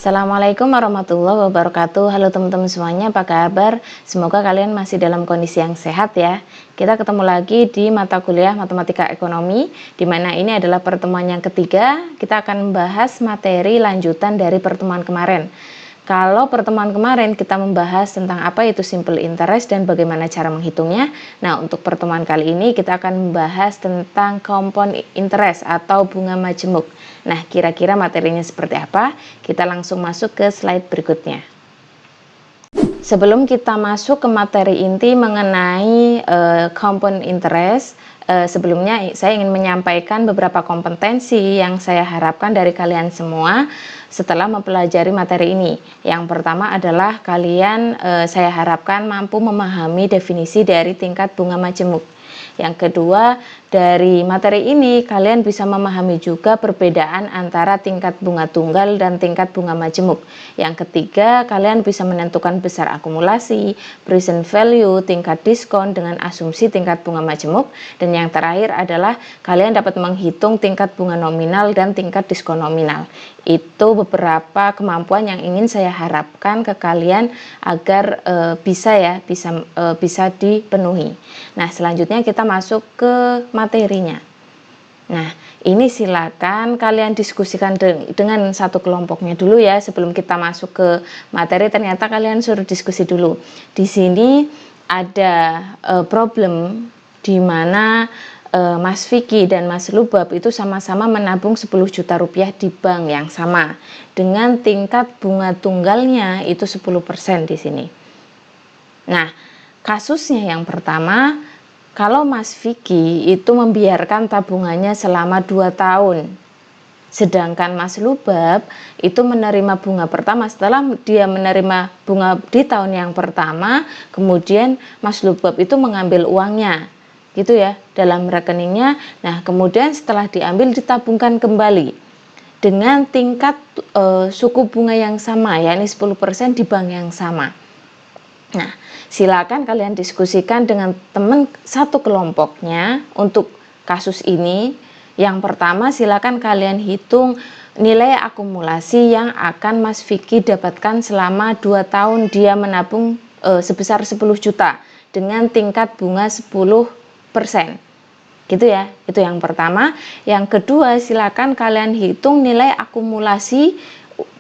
Assalamualaikum warahmatullahi wabarakatuh. Halo teman-teman semuanya, apa kabar? Semoga kalian masih dalam kondisi yang sehat ya. Kita ketemu lagi di mata kuliah Matematika Ekonomi, di mana ini adalah pertemuan yang ketiga. Kita akan membahas materi lanjutan dari pertemuan kemarin. Kalau pertemuan kemarin kita membahas tentang apa itu simple interest dan bagaimana cara menghitungnya. Nah, untuk pertemuan kali ini kita akan membahas tentang compound interest atau bunga majemuk. Nah, kira-kira materinya seperti apa? Kita langsung masuk ke slide berikutnya. Sebelum kita masuk ke materi inti mengenai compound interest, sebelumnya saya ingin menyampaikan beberapa kompetensi yang saya harapkan dari kalian semua setelah mempelajari materi ini. Yang pertama adalah kalian saya harapkan mampu memahami definisi dari tingkat bunga majemuk. Yang kedua, dari materi ini kalian bisa memahami juga perbedaan antara tingkat bunga tunggal dan tingkat bunga majemuk. Yang ketiga, kalian bisa menentukan besar akumulasi, present value, tingkat diskon dengan asumsi tingkat bunga majemuk. Dan yang terakhir adalah kalian dapat menghitung tingkat bunga nominal dan tingkat diskon nominal. Itu beberapa kemampuan yang ingin saya harapkan ke kalian agar bisa dipenuhi. Nah, selanjutnya kita masuk ke materinya. Nah, ini silakan kalian diskusikan dengan satu kelompoknya dulu ya. Sebelum kita masuk ke materi, ternyata kalian suruh diskusi dulu. Di sini ada problem di mana Mas Vicky dan Mas Lubab itu sama-sama menabung 10 juta rupiah di bank yang sama dengan tingkat bunga tunggalnya itu 10% di sini. Nah, kasusnya yang pertama, kalau Mas Vicky itu membiarkan tabungannya selama 2 tahun, sedangkan Mas Lubab itu menerima bunga pertama. Setelah dia menerima bunga di tahun yang pertama, kemudian Mas Lubab itu mengambil uangnya gitu ya dalam rekeningnya. Nah, kemudian setelah diambil ditabungkan kembali dengan tingkat suku bunga yang sama, yakni 10% di bank yang sama. Nah, silakan kalian diskusikan dengan teman satu kelompoknya untuk kasus ini. Yang pertama, silakan kalian hitung nilai akumulasi yang akan Mas Vicky dapatkan selama 2 tahun dia menabung sebesar 10 juta dengan tingkat bunga 10%. Gitu ya, itu yang pertama. Yang kedua, silakan kalian hitung nilai akumulasi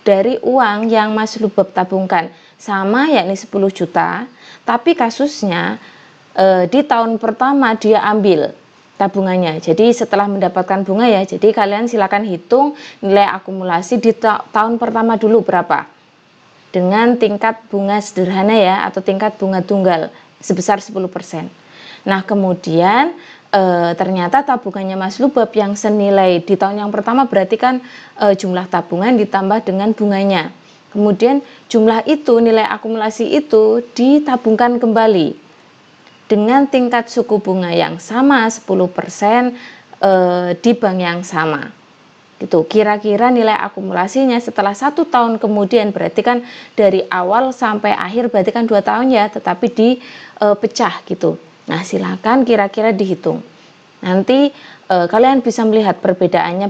dari uang yang Mas Lubab tabungkan. Sama, yakni 10 juta, tapi kasusnya di tahun pertama dia ambil tabungannya. Jadi setelah mendapatkan bunga ya, jadi kalian silakan hitung nilai akumulasi di tahun pertama dulu berapa. Dengan tingkat bunga sederhana ya, atau tingkat bunga tunggal sebesar 10%. Nah, kemudian ternyata tabungannya Mas Lubab yang senilai di tahun yang pertama berarti kan jumlah tabungan ditambah dengan bunganya. Kemudian jumlah itu, nilai akumulasi itu ditabungkan kembali dengan tingkat suku bunga yang sama 10% di bank yang sama. Gitu. Kira-kira nilai akumulasinya setelah 1 tahun kemudian, berarti kan dari awal sampai akhir berarti kan 2 tahun ya, tetapi dipecah gitu. Nah, silakan kira-kira dihitung. Nanti kalian bisa melihat perbedaannya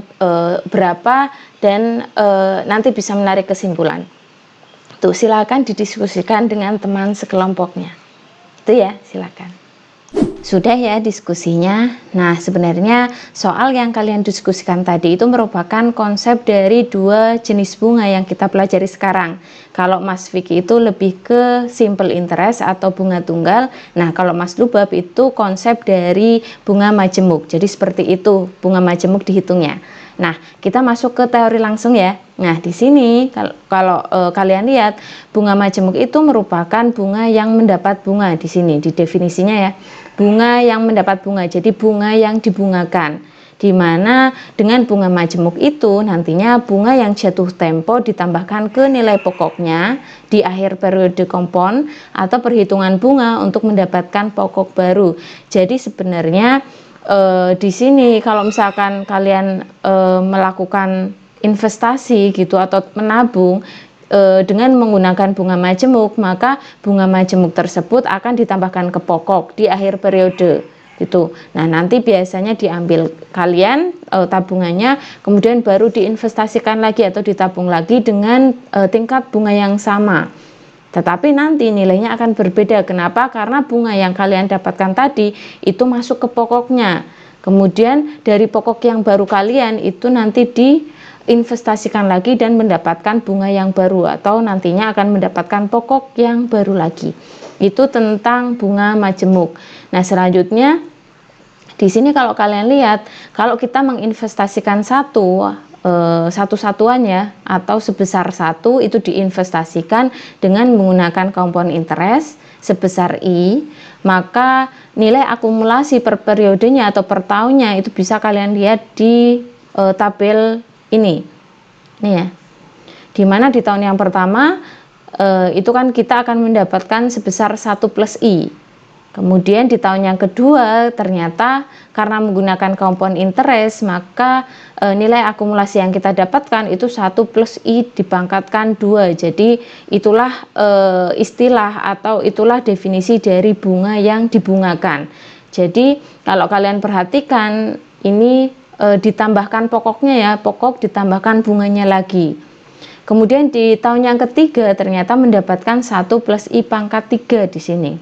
berapa dan nanti bisa menarik kesimpulan. Tuh, silakan didiskusikan dengan teman sekelompoknya. Itu ya, silakan. Sudah ya diskusinya. Nah, sebenarnya soal yang kalian diskusikan tadi itu merupakan konsep dari 2 jenis bunga yang kita pelajari sekarang. Kalau Mas Vicky itu lebih ke simple interest atau bunga tunggal. Nah, kalau Mas Lubab itu konsep dari bunga majemuk. Jadi seperti itu bunga majemuk dihitungnya. Nah, kita masuk ke teori langsung ya. Nah, di sini kalau kalian lihat, bunga majemuk itu merupakan bunga yang mendapat bunga di sini di definisinya ya. Bunga yang mendapat bunga, jadi bunga yang dibungakan. Di mana dengan bunga majemuk itu nantinya bunga yang jatuh tempo ditambahkan ke nilai pokoknya di akhir periode kompon atau perhitungan bunga untuk mendapatkan pokok baru. Jadi sebenarnya di sini kalau misalkan kalian melakukan investasi gitu atau menabung dengan menggunakan bunga majemuk, maka bunga majemuk tersebut akan ditambahkan ke pokok di akhir periode gitu. Nah, nanti biasanya diambil kalian tabungannya, kemudian baru diinvestasikan lagi atau ditabung lagi dengan tingkat bunga yang sama. Tetapi nanti nilainya akan berbeda. Kenapa? Karena bunga yang kalian dapatkan tadi itu masuk ke pokoknya. Kemudian dari pokok yang baru kalian itu nanti diinvestasikan lagi dan mendapatkan bunga yang baru, atau nantinya akan mendapatkan pokok yang baru lagi. Itu tentang bunga majemuk. Nah, selanjutnya di sini kalau kalian lihat, kalau kita menginvestasikan satu satuannya atau sebesar satu itu diinvestasikan dengan menggunakan compound interest sebesar I, maka nilai akumulasi per periodenya atau per tahunnya itu bisa kalian lihat di tabel ini ya, dimana di tahun yang pertama itu kan kita akan mendapatkan sebesar 1 plus I. Kemudian di tahun yang kedua ternyata karena menggunakan compound interest, maka nilai akumulasi yang kita dapatkan itu 1 plus I dipangkatkan 2. Jadi itulah istilah atau itulah definisi dari bunga yang dibungakan. Jadi kalau kalian perhatikan ini ditambahkan pokoknya ya, pokok ditambahkan bunganya lagi. Kemudian di tahun yang ketiga ternyata mendapatkan 1 plus I pangkat 3 di sini.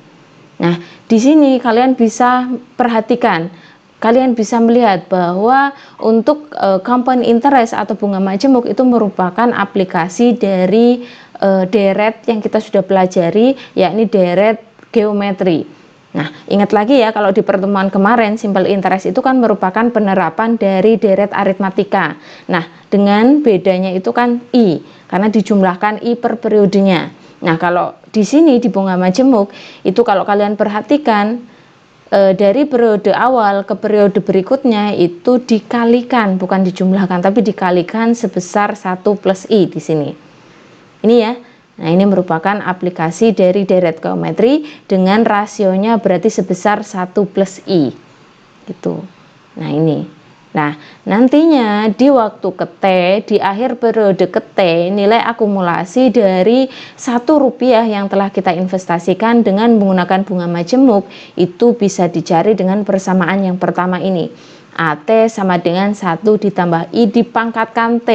Nah, di sini kalian bisa perhatikan, kalian bisa melihat bahwa untuk compound interest atau bunga majemuk itu merupakan aplikasi dari deret yang kita sudah pelajari, yakni deret geometri. Nah, ingat lagi ya, kalau di pertemuan kemarin simple interest itu kan merupakan penerapan dari deret aritmatika. Nah, dengan bedanya itu kan I, karena dijumlahkan I per periodenya. Nah, kalau di sini di bunga majemuk itu kalau kalian perhatikan dari periode awal ke periode berikutnya itu dikalikan, bukan dijumlahkan tapi dikalikan sebesar 1 plus I di sini. Ini ya. Nah, ini merupakan aplikasi dari deret geometri dengan rasionya berarti sebesar 1 plus I. Gitu. Nah, ini. Nah, nantinya di waktu ke T, di akhir periode ke T, nilai akumulasi dari Rp1 yang telah kita investasikan dengan menggunakan bunga majemuk itu bisa dicari dengan persamaan yang pertama ini. AT sama dengan 1 ditambah I dipangkatkan T.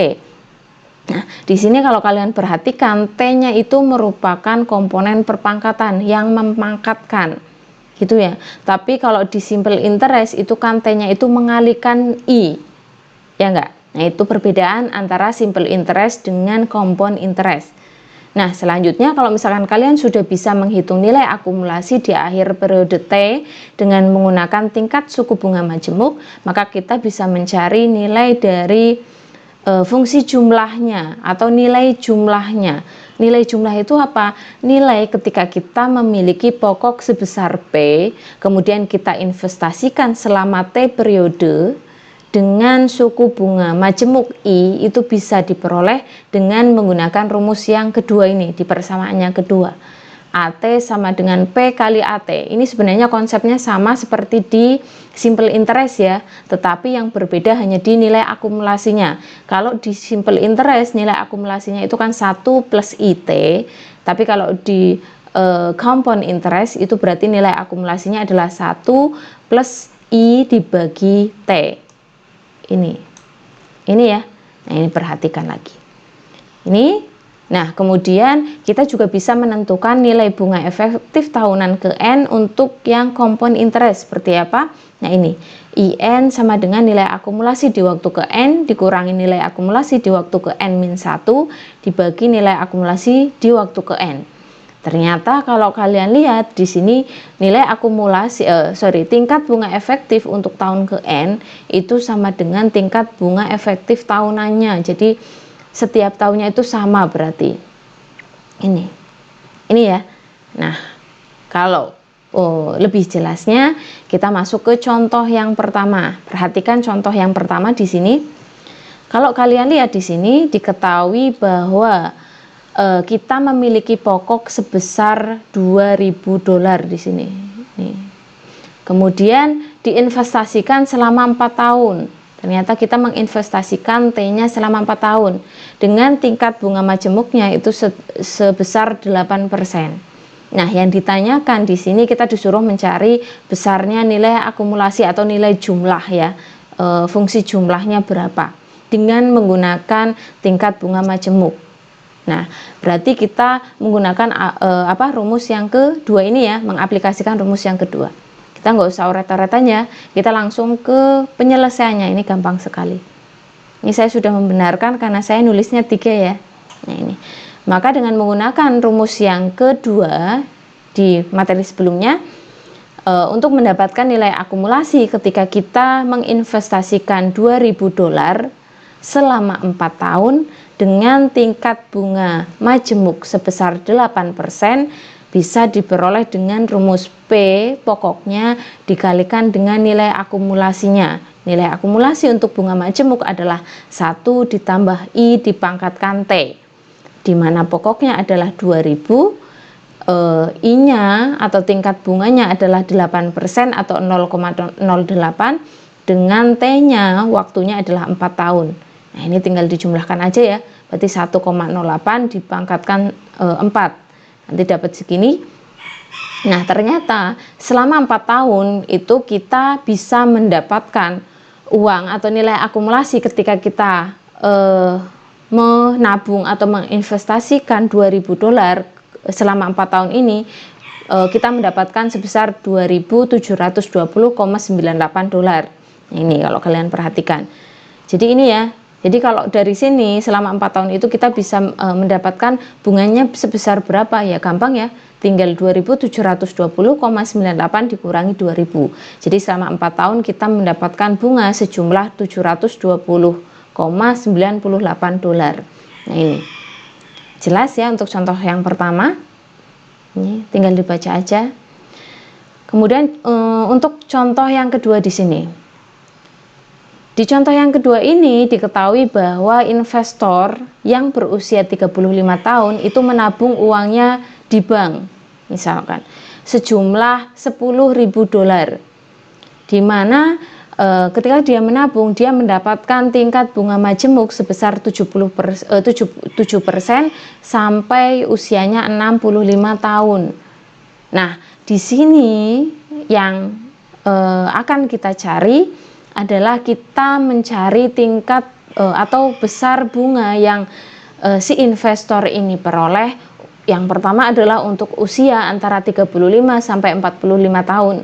Nah, di sini kalau kalian perhatikan, T-nya itu merupakan komponen perpangkatan yang memangkatkan. Gitu ya. Tapi kalau di simple interest itu kan T-nya itu mengalihkan I. Ya enggak? Nah, itu perbedaan antara simple interest dengan compound interest. Nah, selanjutnya kalau misalkan kalian sudah bisa menghitung nilai akumulasi di akhir periode T dengan menggunakan tingkat suku bunga majemuk, maka kita bisa mencari nilai dari fungsi jumlahnya atau nilai jumlahnya. Nilai jumlah itu apa? Nilai ketika kita memiliki pokok sebesar P, kemudian kita investasikan selama T periode dengan suku bunga majemuk I, itu bisa diperoleh dengan menggunakan rumus yang kedua ini, di persamaan yang kedua. AT sama dengan P kali AT. Ini sebenarnya konsepnya sama seperti di simple interest ya, tetapi yang berbeda hanya di nilai akumulasinya. Kalau di simple interest nilai akumulasinya itu kan 1 plus IT, tapi kalau di compound interest itu berarti nilai akumulasinya adalah 1 plus I dibagi T. Ini ya. Nah, ini perhatikan lagi. Nah, kemudian kita juga bisa menentukan nilai bunga efektif tahunan ke N untuk yang compound interest. Seperti apa? Nah, ini IN sama dengan nilai akumulasi di waktu ke N dikurangi nilai akumulasi di waktu ke N-1 dibagi nilai akumulasi di waktu ke N. Ternyata kalau kalian lihat di sini nilai akumulasi tingkat bunga efektif untuk tahun ke N itu sama dengan tingkat bunga efektif tahunannya. Jadi setiap tahunnya itu sama berarti. Ini ya. Nah, kalau lebih jelasnya kita masuk ke contoh yang pertama. Perhatikan contoh yang pertama di sini. Kalau kalian lihat di sini diketahui bahwa kita memiliki pokok sebesar $2.000 di sini. Nih. Kemudian diinvestasikan selama 4 tahun. Ternyata kita menginvestasikan T-nya selama 4 tahun dengan tingkat bunga majemuknya itu sebesar 8%. Nah, yang ditanyakan di sini kita disuruh mencari besarnya nilai akumulasi atau nilai jumlah ya, fungsi jumlahnya berapa dengan menggunakan tingkat bunga majemuk. Nah, berarti kita menggunakan rumus yang kedua ini ya, mengaplikasikan rumus yang kedua. Kita nggak usah uret-uretannya, kita langsung ke penyelesaiannya. Ini gampang sekali. Ini saya sudah membenarkan karena saya nulisnya 3 ya. Nah ini. Maka dengan menggunakan rumus yang kedua di materi sebelumnya, untuk mendapatkan nilai akumulasi ketika kita menginvestasikan $2.000 selama 4 tahun dengan tingkat bunga majemuk sebesar 8%, bisa diperoleh dengan rumus P pokoknya dikalikan dengan nilai akumulasinya. Nilai akumulasi untuk bunga majemuk adalah 1 ditambah I dipangkatkan T, di mana pokoknya adalah 2000, I-nya atau tingkat bunganya adalah 8% atau 0,08, dengan T-nya waktunya adalah 4 tahun. Nah, ini tinggal dijumlahkan aja ya. Berarti 1,08 dipangkatkan 4. Nanti dapat segini. Nah, ternyata selama 4 tahun itu kita bisa mendapatkan uang atau nilai akumulasi ketika kita menabung atau menginvestasikan $2.000 selama 4 tahun ini, kita mendapatkan sebesar $2.720,98. Ini kalau kalian perhatikan. Jadi ini ya. Jadi kalau dari sini selama 4 tahun itu kita bisa mendapatkan bunganya sebesar berapa ya, gampang ya. Tinggal 2.720,98 dikurangi 2.000. Jadi selama 4 tahun kita mendapatkan bunga sejumlah $720,98. Nah ini. Jelas ya untuk contoh yang pertama. Ini tinggal dibaca aja. Kemudian untuk contoh yang kedua di sini. Di contoh yang kedua ini diketahui bahwa investor yang berusia 35 tahun itu menabung uangnya di bank, misalkan sejumlah $10.000, di mana ketika dia menabung, dia mendapatkan tingkat bunga majemuk sebesar 7% sampai usianya 65 tahun. Nah, di sini yang akan kita cari adalah kita mencari tingkat atau besar bunga yang si investor ini peroleh. Yang pertama adalah untuk usia antara 35 sampai 45 tahun.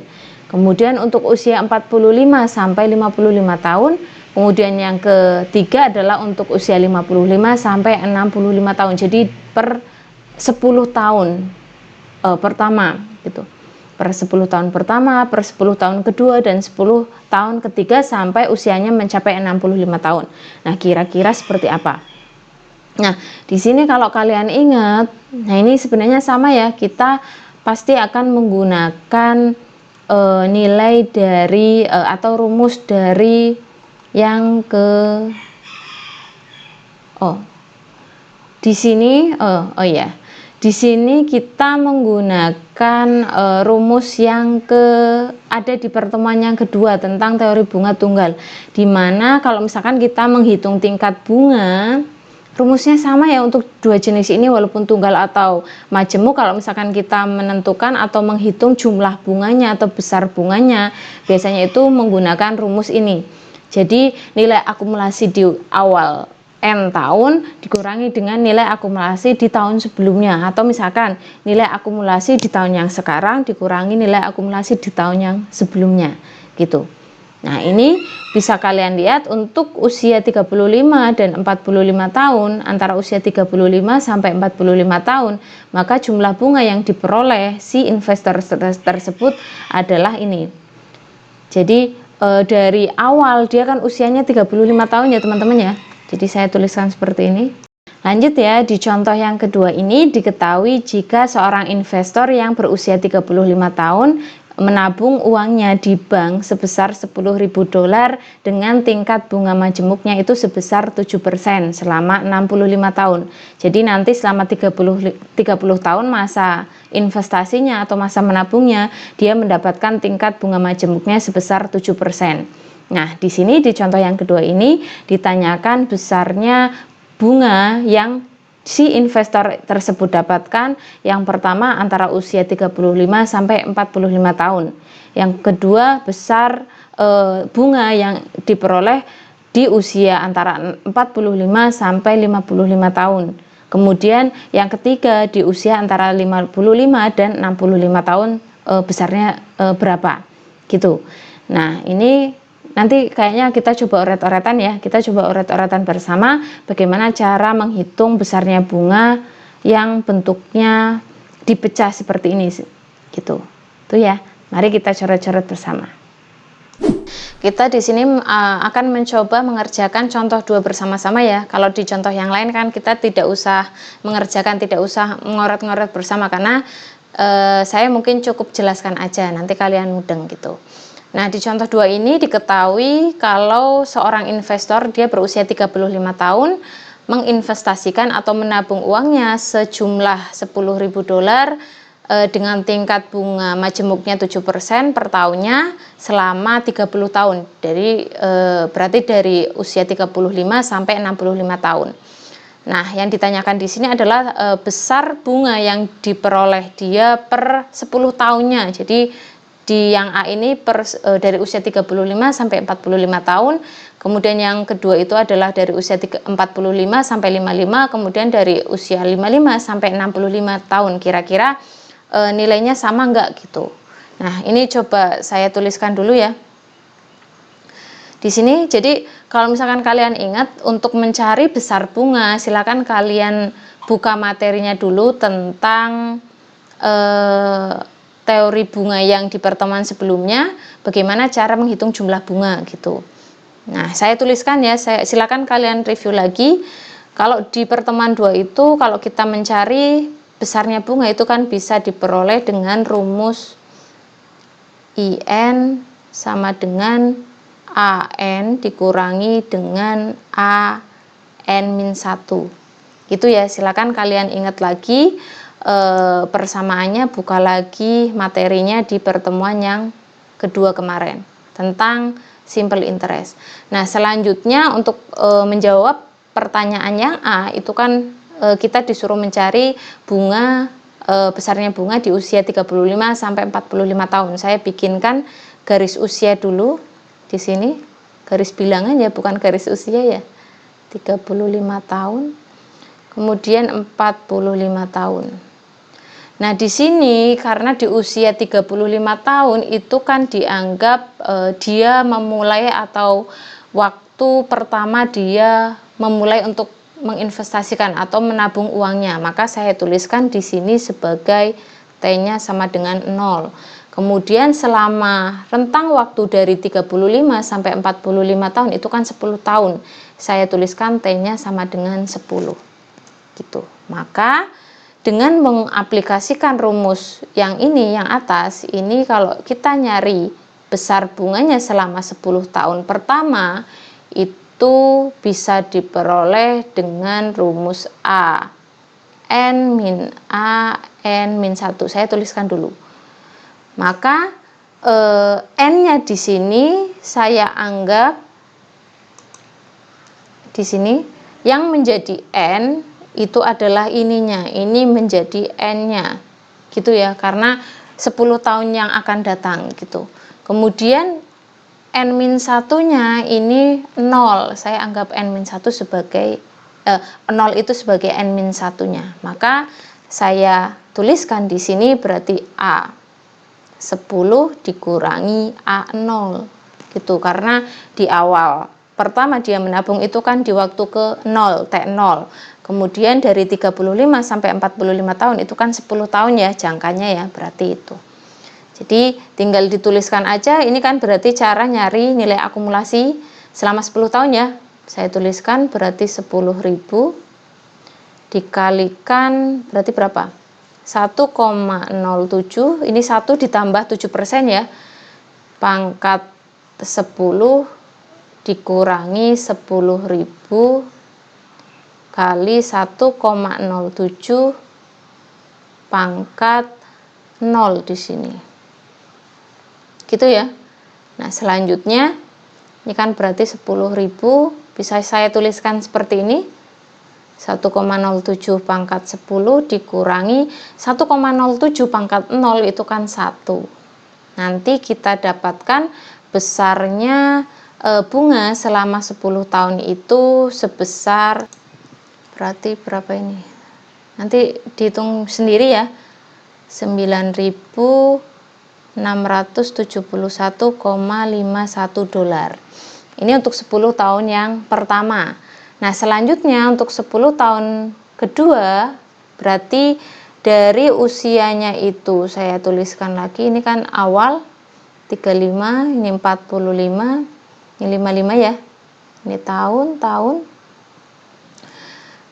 Kemudian untuk usia 45 sampai 55 tahun, kemudian yang ketiga adalah untuk usia 55 sampai 65 tahun. Jadi per 10 tahun pertama gitu. Per 10 tahun pertama, per 10 tahun kedua, dan 10 tahun ketiga sampai usianya mencapai 65 tahun. Nah, kira-kira seperti apa? Nah, di sini kalau kalian ingat, nah ini sebenarnya sama ya, kita pasti akan menggunakan nilai dari atau rumus dari yang di sini di sini kita menggunakan rumus yang ada di pertemuan yang kedua tentang teori bunga tunggal, di mana kalau misalkan kita menghitung tingkat bunga, rumusnya sama ya untuk dua jenis ini walaupun tunggal atau majemuk. Kalau misalkan kita menentukan atau menghitung jumlah bunganya atau besar bunganya, biasanya itu menggunakan rumus ini. Jadi nilai akumulasi di awal N tahun dikurangi dengan nilai akumulasi di tahun sebelumnya, atau misalkan nilai akumulasi di tahun yang sekarang dikurangi nilai akumulasi di tahun yang sebelumnya gitu. Nah, ini bisa kalian lihat untuk usia 35 dan 45 tahun, antara usia 35 sampai 45 tahun, maka jumlah bunga yang diperoleh si investor tersebut adalah ini. Jadi dari awal dia kan usianya 35 tahun ya teman-teman ya. Jadi saya tuliskan seperti ini. Lanjut ya, di contoh yang kedua ini diketahui jika seorang investor yang berusia 35 tahun menabung uangnya di bank sebesar $10.000 dengan tingkat bunga majemuknya itu sebesar 7% selama 65 tahun. Jadi nanti selama 30 tahun masa investasinya atau masa menabungnya, dia mendapatkan tingkat bunga majemuknya sebesar 7%. Nah, di sini di contoh yang kedua ini ditanyakan besarnya bunga yang si investor tersebut dapatkan. Yang pertama antara usia 35 sampai 45 tahun. Yang kedua besar bunga yang diperoleh di usia antara 45 sampai 55 tahun. Kemudian yang ketiga di usia antara 55 dan 65 tahun besarnya berapa gitu. Nah, ini nanti kayaknya kita coba oret-oretan ya. Kita coba oret-oretan bersama bagaimana cara menghitung besarnya bunga yang bentuknya dipecah seperti ini gitu. Tuh ya. Mari kita coret-coret bersama. Kita di sini akan mencoba mengerjakan contoh 2 bersama-sama ya. Kalau di contoh yang lain kan kita tidak usah mengerjakan, tidak usah ngoret-ngoret bersama karena saya mungkin cukup jelaskan aja, nanti kalian mudeng gitu. Nah, di contoh 2 ini diketahui kalau seorang investor dia berusia 35 tahun menginvestasikan atau menabung uangnya sejumlah $10.000 dengan tingkat bunga majemuknya 7% per tahunnya selama 30 tahun. Dari berarti dari usia 35 sampai 65 tahun. Nah, yang ditanyakan di sini adalah besar bunga yang diperoleh dia per 10 tahunnya. Jadi di yang A ini dari usia 35 sampai 45 tahun. Kemudian yang kedua itu adalah dari usia 45 sampai 55, kemudian dari usia 55 sampai 65 tahun. Kira-kira nilainya sama enggak gitu. Nah, ini coba saya tuliskan dulu ya. Di sini, jadi kalau misalkan kalian ingat untuk mencari besar bunga, silakan kalian buka materinya dulu tentang teori bunga yang di pertemuan sebelumnya, bagaimana cara menghitung jumlah bunga gitu. Nah, saya tuliskan ya, silakan kalian review lagi. Kalau di pertemuan 2 itu, kalau kita mencari besarnya bunga itu kan bisa diperoleh dengan rumus IN sama dengan AN dikurangi dengan AN-1 gitu ya. Silakan kalian ingat lagi persamaannya, buka lagi materinya di pertemuan yang kedua kemarin tentang simple interest. Nah, selanjutnya untuk menjawab pertanyaan yang A itu kan kita disuruh mencari bunga besarnya bunga di usia 35 sampai 45 tahun. Saya bikinkan garis usia dulu di sini. Garis bilangan ya, bukan garis usia ya. 35 tahun. Kemudian 45 tahun. Nah, di sini karena di usia 35 tahun itu kan dianggap dia memulai atau waktu pertama dia memulai untuk menginvestasikan atau menabung uangnya, maka saya tuliskan di sini sebagai T-nya sama dengan 0. Kemudian selama rentang waktu dari 35 sampai 45 tahun itu kan 10 tahun. Saya tuliskan T-nya sama dengan 10. Gitu. Maka dengan mengaplikasikan rumus yang ini, yang atas, ini kalau kita nyari besar bunganya selama 10 tahun pertama itu bisa diperoleh dengan rumus A N min A N min 1. Saya tuliskan dulu. Maka N-nya di sini saya anggap di sini yang menjadi N itu adalah ininya. Ini menjadi N-nya. Gitu ya, karena 10 tahun yang akan datang gitu. Kemudian N-1-nya ini 0. Saya anggap N-1 sebagai 0 itu sebagai N-1-nya. Maka saya tuliskan di sini berarti A 10 dikurangi A0 gitu. Karena di awal pertama dia menabung itu kan di waktu ke 0, T0. Kemudian dari 35 sampai 45 tahun itu kan 10 tahun ya jangkanya ya, berarti itu. Jadi tinggal dituliskan aja, ini kan berarti cara nyari nilai akumulasi selama 10 tahun ya. Saya tuliskan berarti 10.000 dikalikan berarti berapa? 1,07, ini 1 ditambah 7% ya. Pangkat 10 dikurangi 10.000 kali 1,07 pangkat 0 di sini. Gitu ya. Nah, selanjutnya ini kan berarti 10.000 bisa saya tuliskan seperti ini. 1,07 pangkat 10 dikurangi 1,07 pangkat 0 itu kan 1. Nanti kita dapatkan besarnya bunga selama 10 tahun itu sebesar, berarti berapa ini? Nanti dihitung sendiri ya. 9.671,51 dolar. Ini untuk 10 tahun yang pertama. Nah, selanjutnya untuk 10 tahun kedua, berarti dari usianya itu saya tuliskan lagi, ini kan awal 35, ini 45, ini 55 ya. Ini tahun.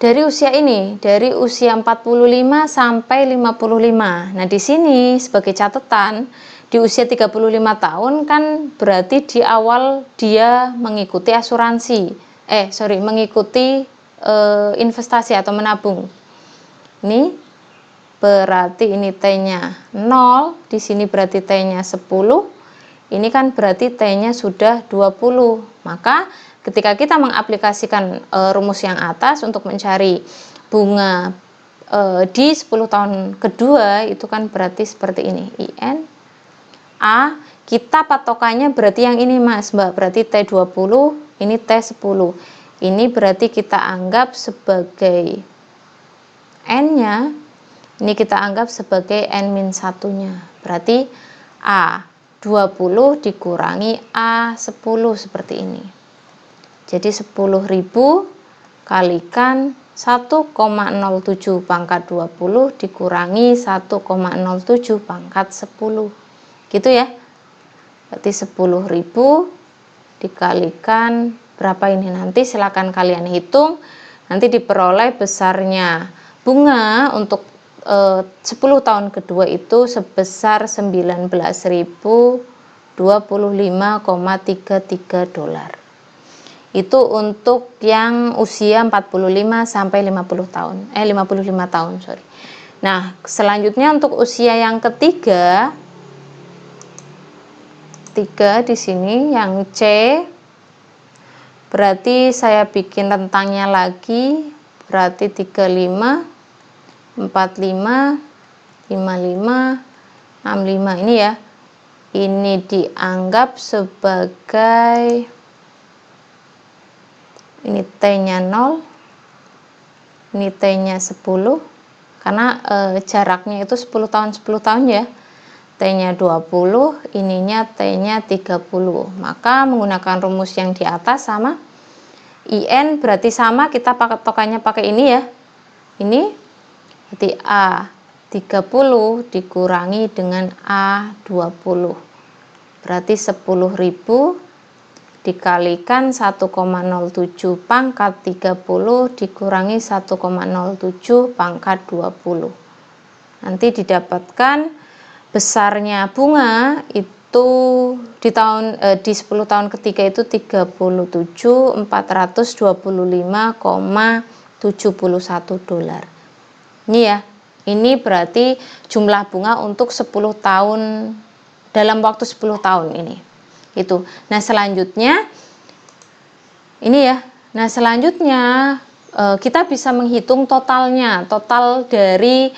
Dari usia ini, dari usia 45 sampai 55. Nah, di sini sebagai catatan, di usia 35 tahun kan berarti di awal dia mengikuti mengikuti investasi atau menabung. Ini berarti ini T-nya 0, di sini berarti T-nya 10. Ini kan berarti T-nya sudah 20. Maka ketika kita mengaplikasikan rumus yang atas untuk mencari bunga di 10 tahun kedua, itu kan berarti seperti ini. IN A, kita patokannya berarti yang ini Mas, Mbak, berarti T20, ini T10. Ini berarti kita anggap sebagai N-nya, ini kita anggap sebagai N-1-nya. Berarti A20 dikurangi A10 seperti ini. Jadi 10.000 kalikan 1,07 pangkat 20 dikurangi 1,07 pangkat 10. Gitu ya. Berarti 10.000 dikalikan berapa ini, nanti silakan kalian hitung. Nanti diperoleh besarnya bunga untuk 10 tahun kedua itu sebesar 19.025,33 dolar. Itu untuk yang usia 45 sampai 55 tahun, sorry. Nah, selanjutnya untuk usia yang ketiga, di sini yang C, berarti saya bikin rentangnya lagi, berarti 35, 45, 55, 65 ini ya. Ini dianggap sebagai, ini T-nya 0, ini T-nya 10, karena jaraknya itu 10 tahun ya. T-nya 20, ininya T-nya 30. Maka menggunakan rumus yang di atas sama. IN berarti sama, kita patokannya pakai ini ya. Ini berarti A30 dikurangi dengan A20. Berarti 10.000 dikalikan 1,07 pangkat 30 dikurangi 1,07 pangkat 20. Nanti didapatkan besarnya bunga itu di 10 tahun ketiga itu 37.425,71 dolar. Ini ya. Ini berarti jumlah bunga untuk 10 tahun dalam waktu 10 tahun ini. Itu. Nah, selanjutnya ini ya. Nah, selanjutnya kita bisa menghitung totalnya, total dari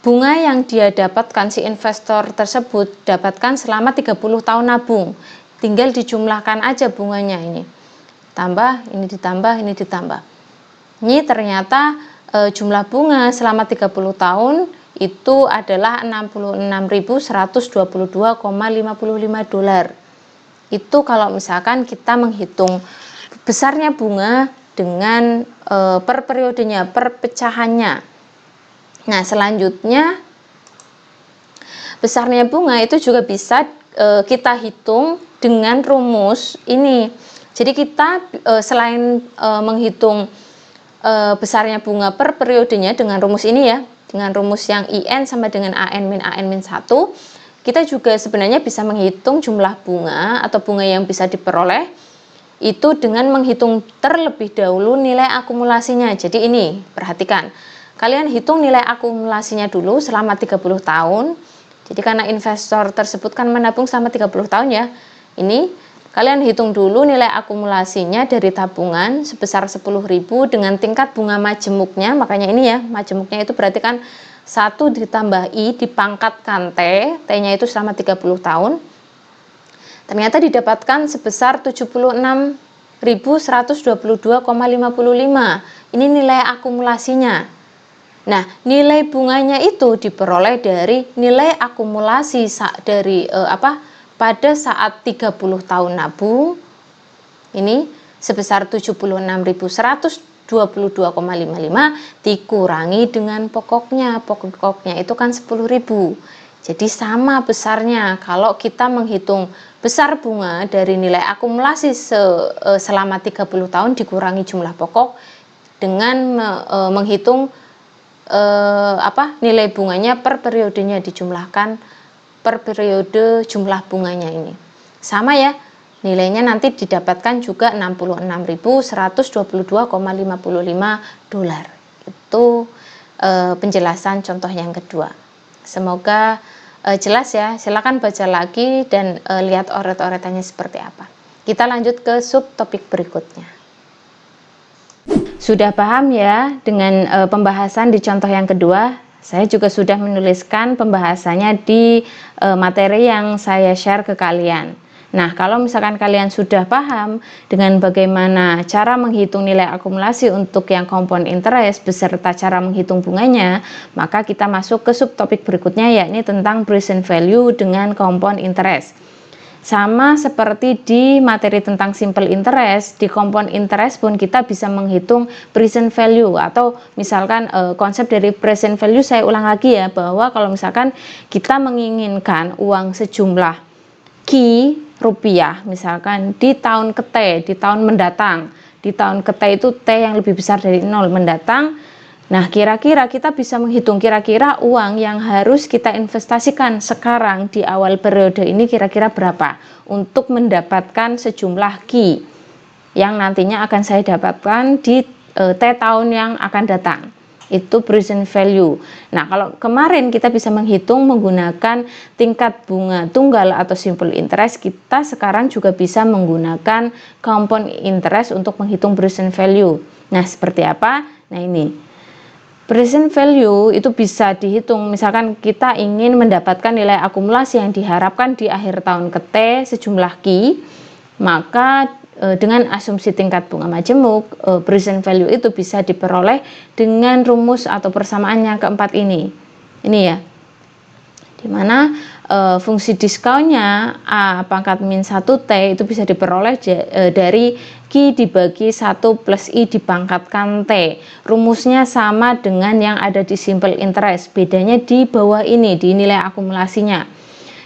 bunga yang dia dapatkan, si investor tersebut dapatkan selama 30 tahun nabung. Tinggal dijumlahkan aja bunganya ini. Tambah, ini ditambah, ini ditambah. Ini ternyata jumlah bunga selama 30 tahun itu adalah 66.122,55 dolar. Itu kalau misalkan kita menghitung besarnya bunga dengan per periodenya, per pecahannya. Nah, selanjutnya besarnya bunga itu juga bisa kita hitung dengan rumus ini. Jadi kita selain menghitung besarnya bunga per periodenya dengan rumus ini ya, dengan rumus yang IN sama dengan AN-1, kita juga sebenarnya bisa menghitung jumlah bunga atau bunga yang bisa diperoleh itu dengan menghitung terlebih dahulu nilai akumulasinya. Jadi ini, perhatikan. Kalian hitung nilai akumulasinya dulu selama 30 tahun. Jadi karena investor tersebut kan menabung selama 30 tahun ya. Ini Kalian hitung dulu nilai akumulasinya dari tabungan sebesar 10.000 dengan tingkat bunga majemuknya. Makanya ini ya, majemuknya itu berarti kan 1 ditambah I dipangkatkan T, T-nya itu selama 30 tahun. Ternyata didapatkan sebesar 76.122,55. Ini nilai akumulasinya. Nah, nilai bunganya itu diperoleh dari nilai akumulasi pada saat 30 tahun nabung. Ini sebesar 76.122,55 dikurangi dengan pokoknya. Pokoknya itu kan 10.000. Jadi sama besarnya kalau kita menghitung besar bunga dari nilai akumulasi selama 30 tahun dikurangi jumlah pokok dengan menghitung nilai bunganya per periodenya dijumlahkan per periode jumlah bunganya ini. Sama ya, nilainya nanti didapatkan juga 66.122,55 dolar. Itu penjelasan contoh yang kedua. Semoga jelas ya. Silakan baca lagi dan lihat oret-oretannya seperti apa. Kita lanjut ke subtopik berikutnya. Sudah paham ya dengan pembahasan di contoh yang kedua? Saya juga sudah menuliskan pembahasannya di materi yang saya share ke kalian. Nah, kalau misalkan kalian sudah paham dengan bagaimana cara menghitung nilai akumulasi untuk yang compound interest beserta cara menghitung bunganya, maka kita masuk ke subtopik berikutnya, yakni tentang present value dengan compound interest. Sama seperti di materi tentang simple interest, di compound interest pun kita bisa menghitung present value, atau misalkan konsep dari present value saya ulang lagi ya, bahwa kalau misalkan kita menginginkan uang sejumlah Ki rupiah misalkan di tahun ke T, di tahun mendatang, di tahun ke T itu T yang lebih besar dari 0 mendatang. Nah, kira-kira kita bisa menghitung kira-kira uang yang harus kita investasikan sekarang di awal periode ini kira-kira berapa untuk mendapatkan sejumlah Ki yang nantinya akan saya dapatkan di T tahun yang akan datang. Itu present value. Nah, kalau kemarin kita bisa menghitung menggunakan tingkat bunga tunggal atau simple interest, kita sekarang juga bisa menggunakan compound interest untuk menghitung present value. Nah, seperti apa? Nah, ini present value itu bisa dihitung, misalkan kita ingin mendapatkan nilai akumulasi yang diharapkan di akhir tahun ke T sejumlah Ki, maka dengan asumsi tingkat bunga majemuk, present value itu bisa diperoleh dengan rumus atau persamaan yang keempat ini. Ini ya, dimana fungsi diskonnya A pangkat min 1T itu bisa diperoleh dari Ki dibagi 1 plus I dipangkatkan T. Rumusnya sama dengan yang ada di simple interest, bedanya di bawah ini, di nilai akumulasinya.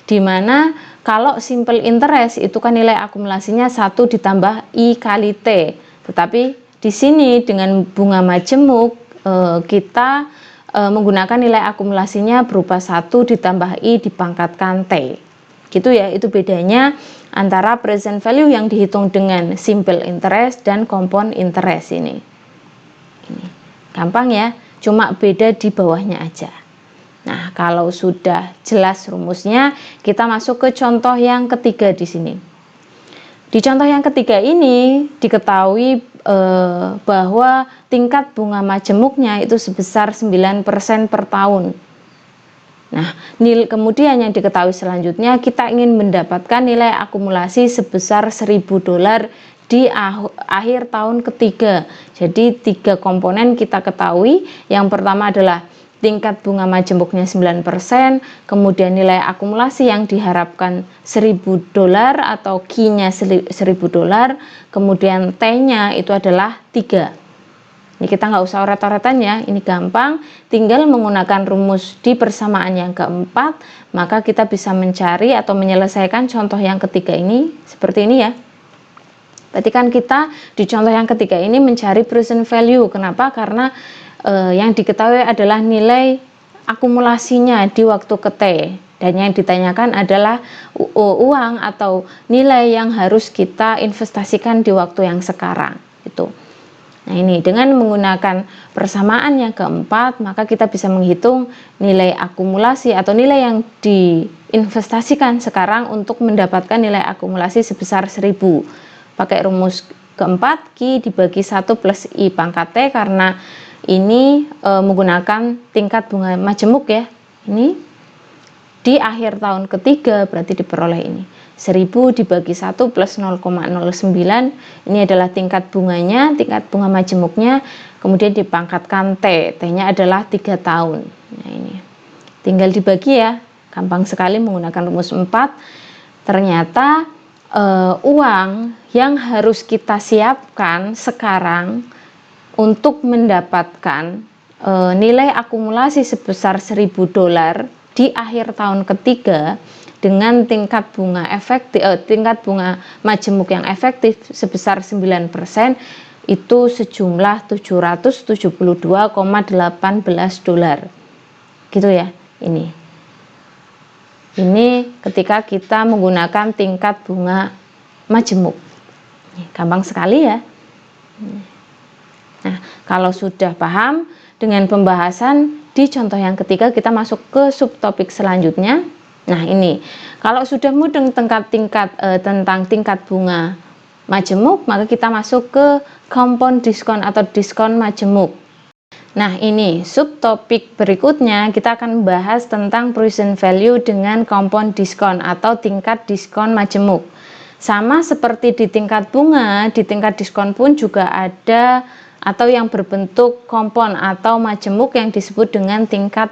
Dimana kalau simple interest itu kan nilai akumulasinya 1 ditambah I kali T. Tetapi di sini dengan bunga majemuk kita menggunakan nilai akumulasinya berupa 1 ditambah I dipangkatkan T. Gitu ya, itu bedanya antara present value yang dihitung dengan simple interest dan compound interest ini. Gampang ya, cuma beda di bawahnya aja. Nah, kalau sudah jelas rumusnya, kita masuk ke contoh yang ketiga di sini. Di contoh yang ketiga ini diketahui bahwa tingkat bunga majemuknya itu sebesar 9% per tahun. Nah, kemudian yang diketahui selanjutnya, kita ingin mendapatkan nilai akumulasi sebesar 1.000 dolar di akhir tahun ketiga. Jadi 3 komponen kita ketahui. Yang pertama adalah tingkat bunga majemuknya 9%, kemudian nilai akumulasi yang diharapkan 1.000 dolar atau Ki-nya 1.000 dolar, kemudian T-nya itu adalah 3. Ini kita nggak usah oret-oretan ya, ini gampang, tinggal menggunakan rumus di persamaan yang keempat, maka kita bisa mencari atau menyelesaikan contoh yang ketiga ini, seperti ini ya. Berarti kan kita di contoh yang ketiga ini mencari present value, kenapa? Karena yang diketahui adalah nilai akumulasinya di waktu ke T, dan yang ditanyakan adalah uang atau nilai yang harus kita investasikan di waktu yang sekarang itu. Nah, ini dengan menggunakan persamaan yang keempat, maka kita bisa menghitung nilai akumulasi atau nilai yang diinvestasikan sekarang untuk mendapatkan nilai akumulasi sebesar 1000. Pakai rumus keempat, Q dibagi 1 plus I pangkat T, karena ini menggunakan tingkat bunga majemuk ya. Ini di akhir tahun ketiga berarti diperoleh ini. 1000 dibagi 1 plus 0,09, ini adalah tingkat bunganya, tingkat bunga majemuknya, kemudian dipangkatkan T, T-nya adalah 3 tahun. Nah, ini tinggal dibagi ya, gampang sekali menggunakan rumus 4. Ternyata uang yang harus kita siapkan sekarang untuk mendapatkan nilai akumulasi sebesar $1000 di akhir tahun ketiga dengan tingkat bunga tingkat bunga majemuk yang efektif sebesar 9%, itu sejumlah $772,18 gitu ya. Ini ketika kita menggunakan tingkat bunga majemuk. Gampang sekali ya. Nah, kalau sudah paham dengan pembahasan di contoh yang ketiga, kita masuk ke subtopik selanjutnya. Nah, ini kalau sudah mudeng tentang tingkat bunga majemuk, maka kita masuk ke kompon diskon atau diskon majemuk. Nah, ini subtopik berikutnya kita akan membahas tentang present value dengan kompon diskon atau tingkat diskon majemuk. Sama seperti di tingkat bunga, di tingkat diskon pun juga ada atau yang berbentuk kompon atau majemuk yang disebut dengan tingkat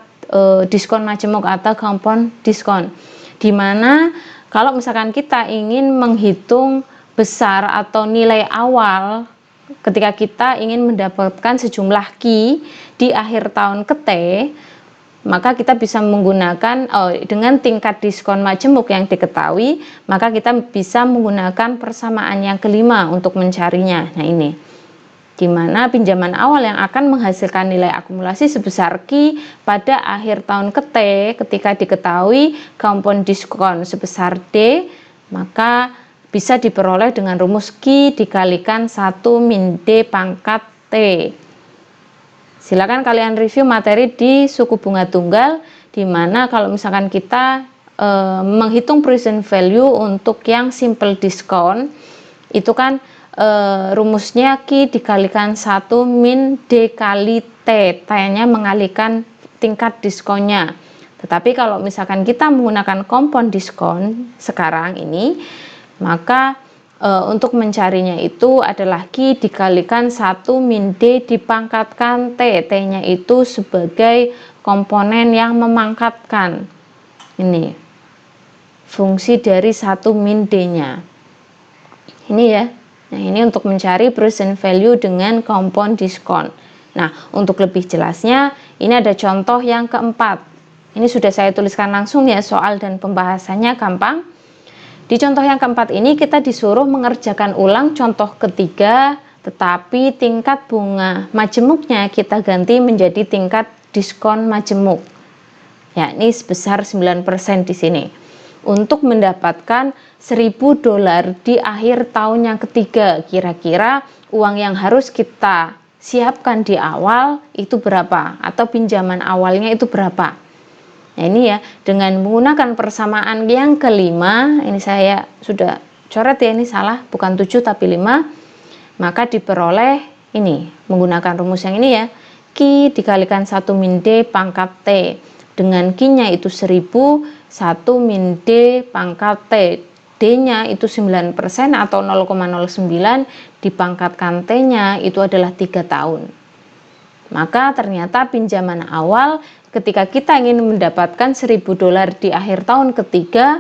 diskon majemuk atau kompon diskon, dimana kalau misalkan kita ingin menghitung besar atau nilai awal ketika kita ingin mendapatkan sejumlah Q di akhir tahun ke T, maka kita bisa menggunakan dengan tingkat diskon majemuk yang diketahui, maka kita bisa menggunakan persamaan yang kelima untuk mencarinya. Nah, ini di mana pinjaman awal yang akan menghasilkan nilai akumulasi sebesar Q pada akhir tahun ke T ketika diketahui kompon diskon sebesar D, maka bisa diperoleh dengan rumus Q dikalikan 1 min D pangkat T. Silakan kalian review materi di suku bunga tunggal, di mana kalau misalkan kita menghitung present value untuk yang simple discount, itu kan rumusnya Q dikalikan 1 min D kali T, T-nya mengalikan tingkat diskonnya. Tetapi kalau misalkan kita menggunakan kompon diskon sekarang ini, maka untuk mencarinya itu adalah Q dikalikan 1 min D dipangkatkan T, T-nya itu sebagai komponen yang memangkatkan. Ini fungsi dari 1 min D-nya. Ini ya. Nah, ini untuk mencari present value dengan kompon diskon. Nah, untuk lebih jelasnya, ini ada contoh yang keempat. Ini sudah saya tuliskan langsung ya, soal dan pembahasannya gampang. Di contoh yang keempat ini kita disuruh mengerjakan ulang contoh ketiga, tetapi tingkat bunga majemuknya kita ganti menjadi tingkat diskon majemuk, yakni sebesar 9% di sini. Untuk mendapatkan $1000 di akhir tahun yang ketiga, kira-kira uang yang harus kita siapkan di awal itu berapa, atau pinjaman awalnya itu berapa. Nah, ini ya, dengan menggunakan persamaan yang kelima, ini saya sudah coret ya, ini salah, bukan 7 tapi 5, maka diperoleh ini menggunakan rumus yang ini ya, Q dikalikan 1 min D pangkat T, dengan Q-nya itu 1000, 1 min D pangkat T, D-nya itu 9% atau 0,09, dipangkatkan T-nya itu adalah 3 tahun. Maka ternyata pinjaman awal ketika kita ingin mendapatkan $1000 di akhir tahun ketiga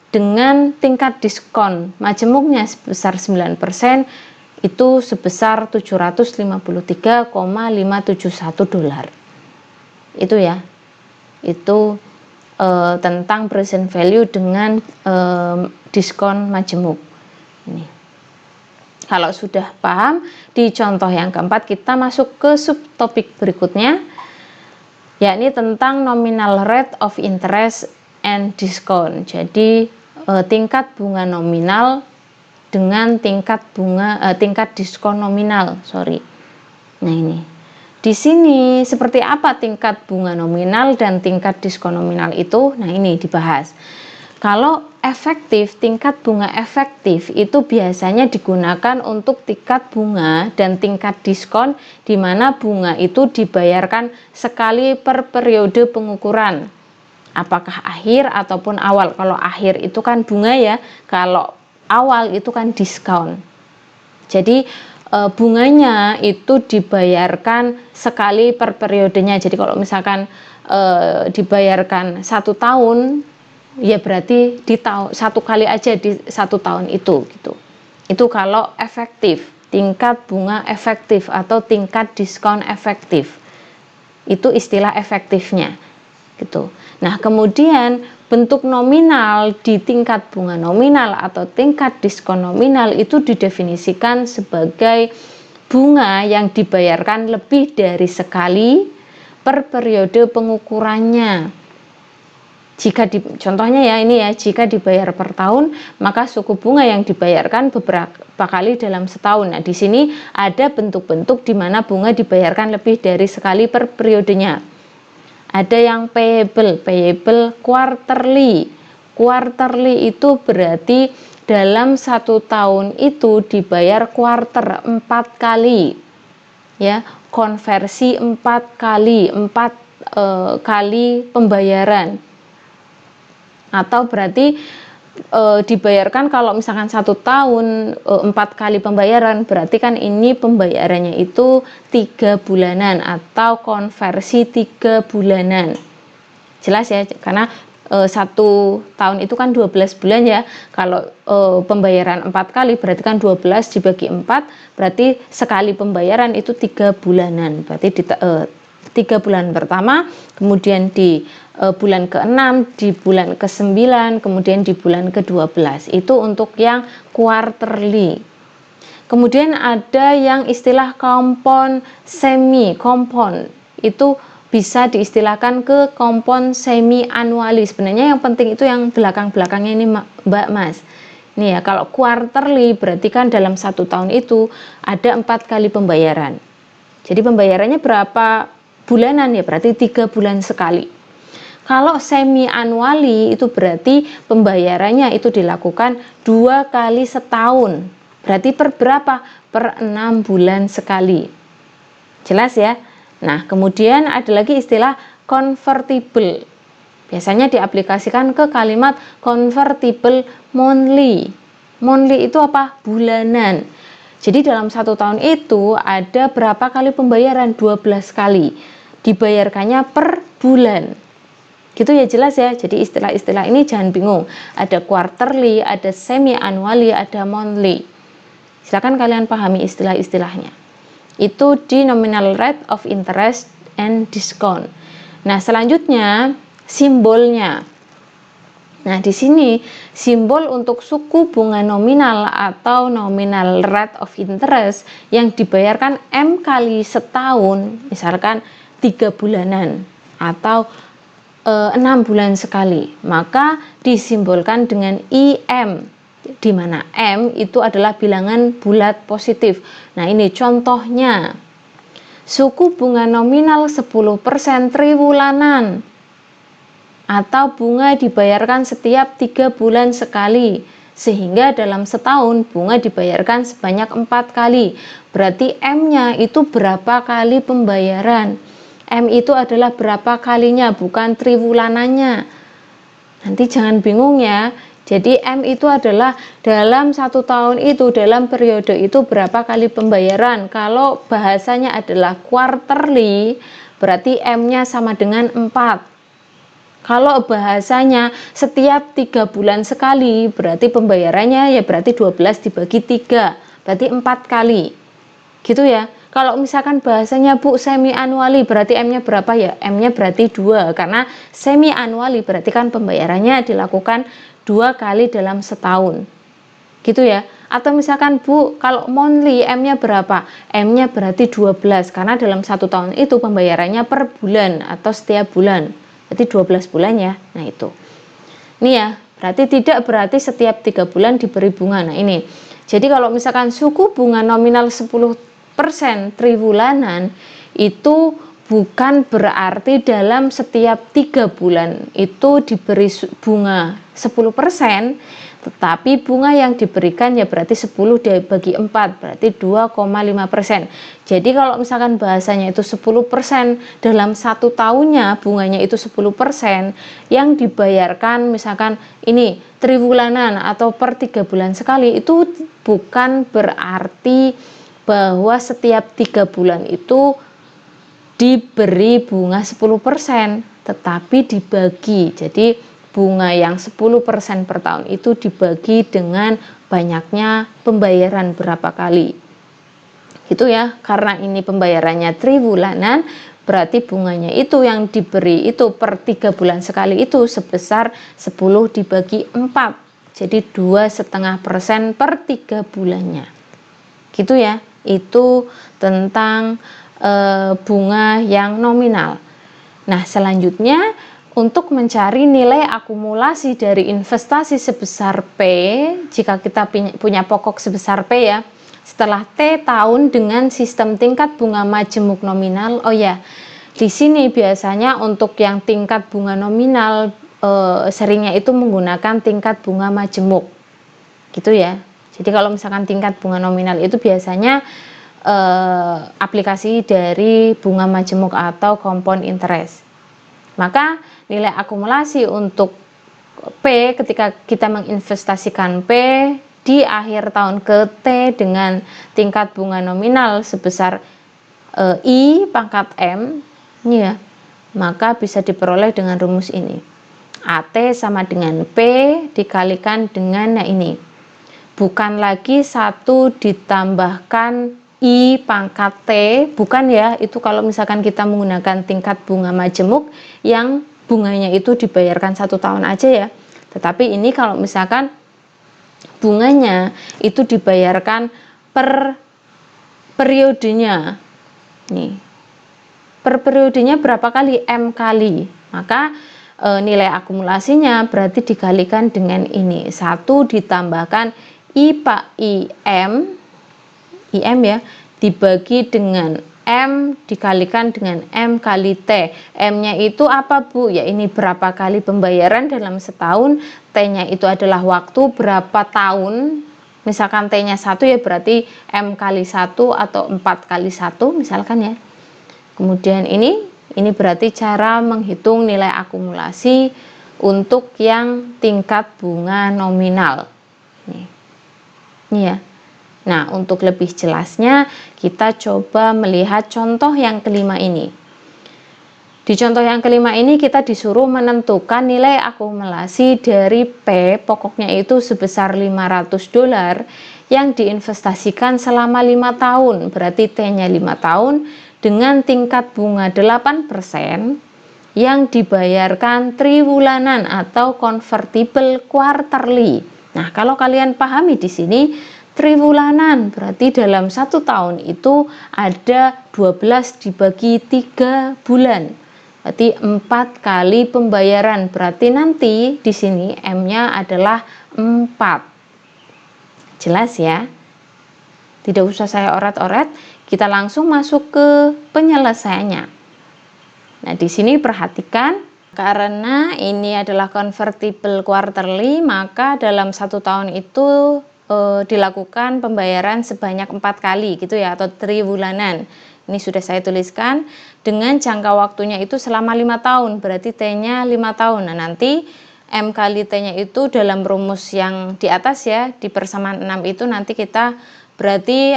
dengan tingkat diskon majemuknya sebesar 9%, itu sebesar $753,571. Itu ya. Itu tentang present value dengan diskon majemuk. Ini. Kalau sudah paham, di contoh yang keempat kita masuk ke subtopik berikutnya, yakni tentang nominal rate of interest and discount. Jadi tingkat bunga nominal dengan tingkat diskon nominal, Nah ini, di sini seperti apa tingkat bunga nominal dan tingkat diskon nominal itu? Nah ini dibahas. Kalau efektif, tingkat bunga efektif itu biasanya digunakan untuk tingkat bunga dan tingkat diskon, di mana bunga itu dibayarkan sekali per periode pengukuran. Apakah akhir ataupun awal? Kalau akhir itu kan bunga ya, kalau awal itu kan diskon. Jadi bunganya itu dibayarkan sekali per periodenya. Jadi kalau misalkan dibayarkan 1 tahun, ya berarti di satu kali aja di 1 tahun itu gitu. Itu kalau efektif, tingkat bunga efektif atau tingkat diskon efektif. Itu istilah efektifnya gitu. Nah, kemudian bentuk nominal di tingkat bunga nominal atau tingkat diskon nominal itu didefinisikan sebagai bunga yang dibayarkan lebih dari sekali per periode pengukurannya. Contohnya ya ini ya, jika dibayar per tahun, maka suku bunga yang dibayarkan beberapa kali dalam setahun. Nah, di sini ada bentuk-bentuk di mana bunga dibayarkan lebih dari sekali per periodenya. Ada yang payable quarterly. Quarterly itu berarti dalam 1 tahun itu dibayar quarter 4 kali. Ya, konversi 4 kali, 4 kali pembayaran. Atau berarti dibayarkan kalau misalkan 1 tahun 4 kali pembayaran, berarti kan ini pembayarannya itu 3 bulanan atau konversi 3 bulanan. Jelas ya, karena 1 tahun itu kan 12 bulan ya. Kalau pembayaran 4 kali berarti kan 12 dibagi 4, berarti sekali pembayaran itu 3 bulanan. Berarti 3 bulan pertama, kemudian di bulan ke-6, di bulan ke-9, kemudian di bulan ke-12. Itu untuk yang quarterly. Kemudian ada yang istilah compound semi compound. Itu bisa diistilahkan ke compound semi annually. Sebenarnya yang penting itu yang belakang-belakangnya ini Mbak Mas. Nih ya, kalau quarterly berarti kan dalam 1 tahun itu ada 4 kali pembayaran. Jadi pembayarannya berapa bulanan ya? Berarti 3 bulan sekali. Kalau semi annually itu berarti pembayarannya itu dilakukan 2 kali setahun. Berarti per berapa? Per 6 bulan sekali. Jelas ya? Nah, kemudian ada lagi istilah convertible. Biasanya diaplikasikan ke kalimat convertible monthly. Monthly itu apa? Bulanan. Jadi dalam 1 tahun itu ada berapa kali pembayaran? 12 kali. Dibayarkannya per bulan. Gitu ya, jelas ya. Jadi istilah-istilah ini jangan bingung. Ada quarterly, ada semi annually, ada monthly. Silakan kalian pahami istilah-istilahnya. Itu di nominal rate of interest and discount. Nah, selanjutnya simbolnya. Nah, di sini simbol untuk suku bunga nominal atau nominal rate of interest yang dibayarkan M kali setahun, misalkan 3 bulanan atau 6 bulan sekali, maka disimbolkan dengan IM, di mana M itu adalah bilangan bulat positif. Nah, ini contohnya. Suku bunga nominal 10% triwulanan atau bunga dibayarkan setiap 3 bulan sekali, sehingga dalam setahun bunga dibayarkan sebanyak 4 kali. Berarti M-nya itu berapa kali pembayaran? M itu adalah berapa kalinya, bukan triwulanannya. Nanti jangan bingung ya. Jadi M itu adalah dalam 1 tahun itu, dalam periode itu berapa kali pembayaran. Kalau bahasanya adalah quarterly, berarti M-nya sama dengan 4. Kalau bahasanya setiap 3 bulan sekali, berarti pembayarannya ya berarti 12 dibagi 3, berarti 4 kali. Gitu ya. Kalau misalkan bahasanya Bu semi annually, berarti M-nya berapa ya? M-nya berarti 2, karena semi annually berarti kan pembayarannya dilakukan 2 kali dalam setahun. Gitu ya. Atau misalkan Bu, kalau monthly M-nya berapa? M-nya berarti 12, karena dalam 1 tahun itu pembayarannya per bulan atau setiap bulan. Berarti 12 bulan ya. Nah, itu. Ini ya, berarti tidak berarti setiap 3 bulan diberi bunga. Nah, ini. Jadi kalau misalkan suku bunga nominal 10 triwulanan itu bukan berarti dalam setiap 3 bulan itu diberi bunga 10%, tetapi bunga yang diberikan ya berarti 10 dibagi 4, berarti 2,5%. Jadi kalau misalkan bahasanya itu 10% dalam 1 tahunnya bunganya itu 10%, yang dibayarkan misalkan ini triwulanan atau per 3 bulan sekali, itu bukan berarti bahwa setiap 3 bulan itu diberi bunga 10%, tetapi dibagi. Jadi bunga yang 10% per tahun itu dibagi dengan banyaknya pembayaran berapa kali. Gitu ya, karena ini pembayarannya triwulanan, berarti bunganya itu yang diberi itu per 3 bulan sekali itu sebesar 10 dibagi 4. Jadi 2,5% per 3 bulannya. Gitu ya. Itu tentang bunga yang nominal. Nah, selanjutnya untuk mencari nilai akumulasi dari investasi sebesar P, jika kita punya pokok sebesar P ya, setelah T tahun dengan sistem tingkat bunga majemuk nominal. Oh ya, di sini biasanya untuk yang tingkat bunga nominal seringnya itu menggunakan tingkat bunga majemuk. Gitu ya. Jadi kalau misalkan tingkat bunga nominal itu biasanya aplikasi dari bunga majemuk atau compound interest. Maka nilai akumulasi untuk P ketika kita menginvestasikan P di akhir tahun ke T dengan tingkat bunga nominal sebesar I pangkat M ya, maka bisa diperoleh dengan rumus ini. AT sama dengan P dikalikan dengan ini. Bukan lagi 1 ditambahkan I pangkat T, bukan ya, itu kalau misalkan kita menggunakan tingkat bunga majemuk yang bunganya itu dibayarkan 1 tahun aja ya. Tetapi ini kalau misalkan bunganya itu dibayarkan per periodenya. Nih. Per periodenya berapa kali? M kali. Maka nilai akumulasinya berarti dikalikan dengan ini. 1 ditambahkan IM ya, dibagi dengan M dikalikan dengan M kali T. M-nya itu apa Bu? Ya ini berapa kali pembayaran dalam setahun. T-nya itu adalah waktu berapa tahun. Misalkan T-nya 1 ya berarti M kali 1 atau 4 kali 1 misalkan ya. Kemudian ini berarti cara menghitung nilai akumulasi untuk yang tingkat bunga nominal. Ini ya. Nah, untuk lebih jelasnya kita coba melihat contoh yang kelima ini. Di contoh yang kelima ini kita disuruh menentukan nilai akumulasi dari P, pokoknya itu sebesar $500 yang diinvestasikan selama 5 tahun. Berarti T-nya 5 tahun dengan tingkat bunga 8% yang dibayarkan triwulanan atau convertible quarterly. Nah, kalau kalian pahami di sini triwulanan berarti dalam 1 tahun itu ada 12 dibagi 3 bulan. Berarti 4 kali pembayaran. Berarti nanti di sini M-nya adalah 4. Jelas ya? Tidak usah saya oret-oret, kita langsung masuk ke penyelesaiannya. Nah, di sini perhatikan, karena ini adalah convertible quarterly, maka dalam 1 tahun itu dilakukan pembayaran sebanyak 4 kali gitu ya, atau triwulanan. Ini sudah saya tuliskan dengan jangka waktunya itu selama 5 tahun, berarti T-nya 5 tahun. Nah, nanti M kali T-nya itu dalam rumus yang di atas ya, di persamaan 6 itu nanti kita berarti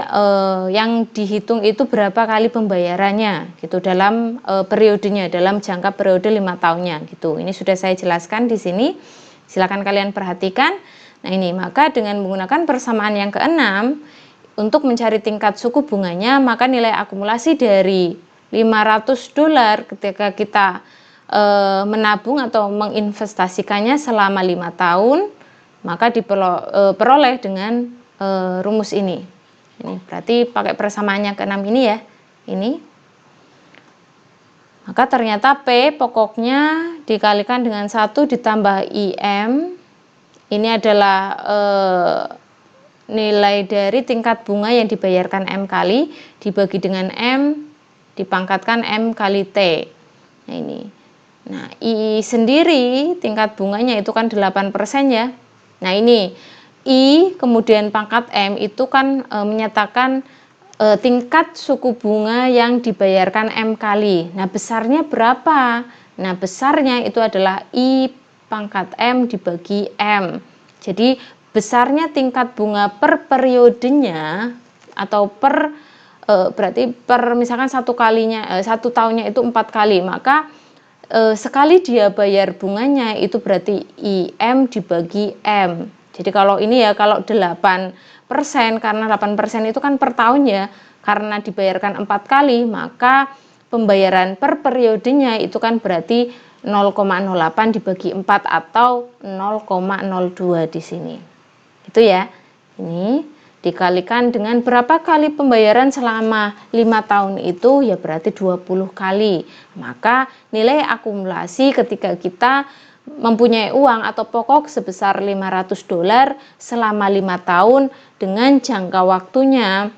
yang dihitung itu berapa kali pembayarannya gitu dalam periodenya, dalam jangka periode 5 tahunnya gitu. Ini sudah saya jelaskan di sini. Silakan kalian perhatikan. Nah, ini maka dengan menggunakan persamaan yang keenam untuk mencari tingkat suku bunganya, maka nilai akumulasi dari $500 ketika kita menabung atau menginvestasikannya selama 5 tahun, maka diperoleh dengan rumus ini. Ini berarti pakai persamaan yang keenam ini ya. Ini. Maka ternyata P pokoknya dikalikan dengan 1 ditambah IM. Ini adalah nilai dari tingkat bunga yang dibayarkan M kali dibagi dengan M dipangkatkan M kali T. Nah ini. Nah, I sendiri tingkat bunganya itu kan 8% ya. Nah ini I kemudian pangkat M itu kan menyatakan tingkat suku bunga yang dibayarkan M kali. Nah besarnya berapa? Nah besarnya itu adalah I pangkat M dibagi M. Jadi besarnya tingkat bunga per periodenya atau berarti per misalkan satu tahunnya itu 4 kali, maka sekali dia bayar bunganya itu berarti IM dibagi M. Jadi kalau ini ya, kalau 8%, karena 8% itu kan per tahun ya, karena dibayarkan 4 kali, maka pembayaran per periodenya itu kan berarti 0,08 dibagi 4 atau 0,02 di sini. Itu ya. Ini dikalikan dengan berapa kali pembayaran selama 5 tahun itu, ya berarti 20 kali. Maka nilai akumulasi ketika kita mempunyai uang atau pokok sebesar $500 selama 5 tahun dengan jangka waktunya